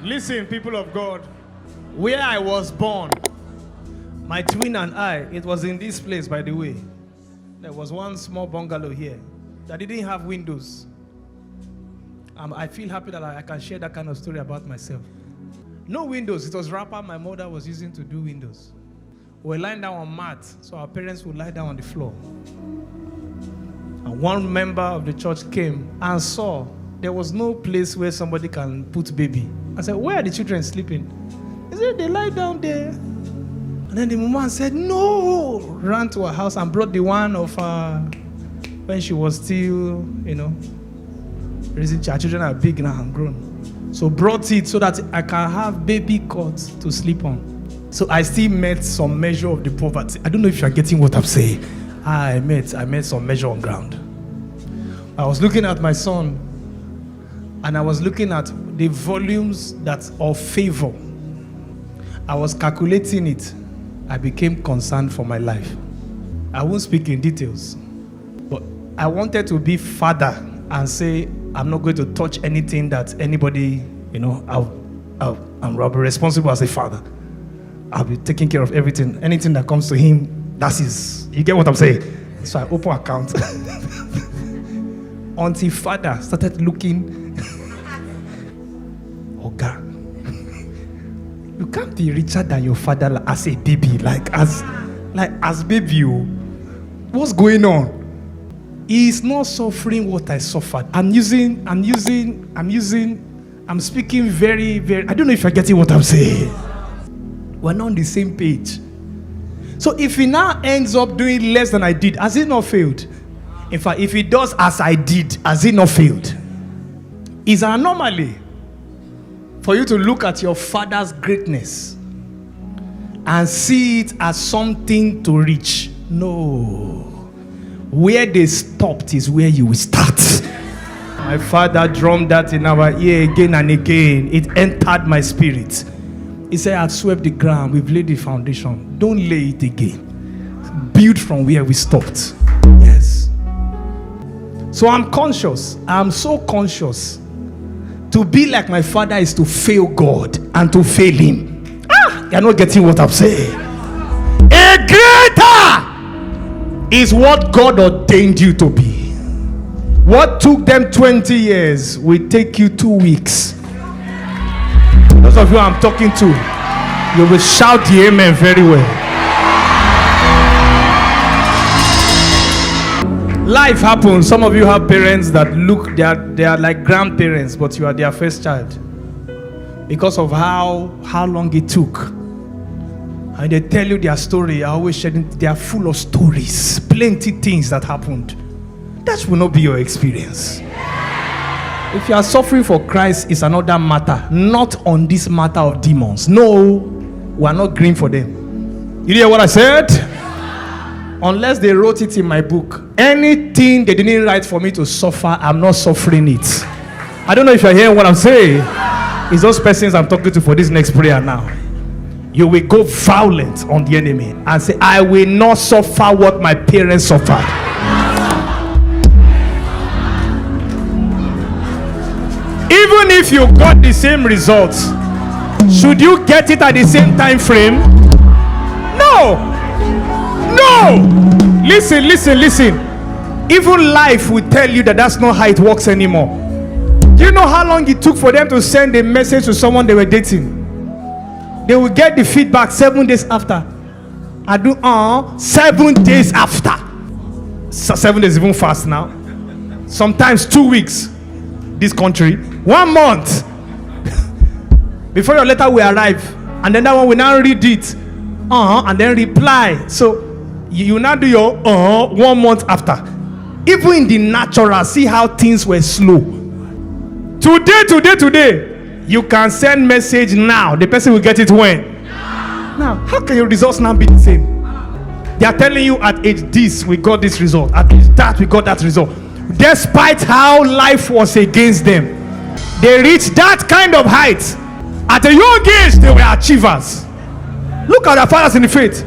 Listen, people of God, where I was born, my twin and I, it was in this place, by the way. There was one small bungalow here that didn't have windows. I feel happy that I can share that kind of story about myself. No windows. It was wrapper my mother was using to do windows. We were lying down on mats, so our parents would lie down on the floor. And one member of the church came and saw there was no place where somebody can put baby. I said, where are the children sleeping? He said, they lie down there. And then the woman said, no! Ran to her house and brought the one of when she was still, raising her children are big now and grown. So brought it so that I can have baby cots to sleep on. So I still met some measure of the poverty. I don't know if you are getting what I'm saying. I met some measure on ground. I was looking at my son, and I was looking at the volumes that of favor. I was calculating it. I became concerned for my life. I won't speak in details, but I wanted to be father and say, I'm not going to touch anything that anybody, I'm responsible as a father. I'll be taking care of everything. Anything that comes to him, that's his. You get what I'm saying? So I open account. Until father started looking. Oh God. You can't be richer than your father as a baby. As baby. What's going on? He is not suffering what I suffered. I'm speaking very, very. I don't know if you're getting what I'm saying. We're not on the same page. So if he now ends up doing less than I did, has it not failed? In fact, if he does as I did, has it not failed? It's an anomaly for you to look at your father's greatness and see it as something to reach. No. Where they stopped is where you will start. My father drummed that in our ear again and again. It entered my spirit. He said, I've swept the ground. We've laid the foundation. Don't lay it again. Build from where we stopped. Yes. So I'm conscious. I'm so conscious. To be like my father is to fail God and to fail him. You're not getting what I'm saying. A greater is what God ordained you to be. What took them 20 years will take you 2 weeks. Those of you I'm talking to, you will shout the amen very well. Life happens. Some of you have parents that look, they are like grandparents, but you are their first child. Because of how long it took. And they tell you their story. I always sharing, they are full of stories. Plenty things that happened. That will not be your experience. If you are suffering for Christ, it's another matter. Not on this matter of demons. No, we are not green for them. You hear what I said? Unless they wrote it in my book. Anything they didn't write for me to suffer, I'm not suffering it. I don't know if you're hearing what I'm saying. It's those persons I'm talking to for this next prayer now. You will go violent on the enemy and say, I will not suffer what my parents suffered. Even if you got the same results, should you get it at the same time frame? No. Listen. Even life will tell you that that's not how it works anymore. Do you know how long it took for them to send a message to someone they were dating? They will get the feedback 7 days after. 7 days after. 7 days even fast now. Sometimes 2 weeks. This country 1 month before your letter will arrive, and then that one will now read it and then reply. So you now do your 1 month after. Even in the natural, see how things were slow. Today you can send message now, the person will get it when? Now how can your results now be the same? They are telling you at age this we got this result, at age that we got that result. Despite how life was against them, they reached that kind of height. At a young age, they were achievers. Look at their fathers in the faith.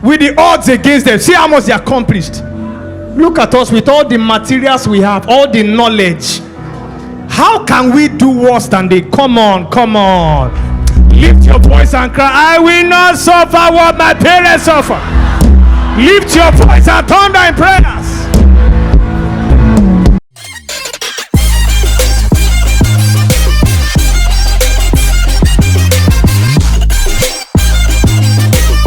With the odds against them, see how much they accomplished. Look at us with all the materials we have, all the knowledge. How can we do worse than they? Come on, come on. Lift your voice and cry, I will not suffer what my parents suffer. Lift your voice and thunder in prayer.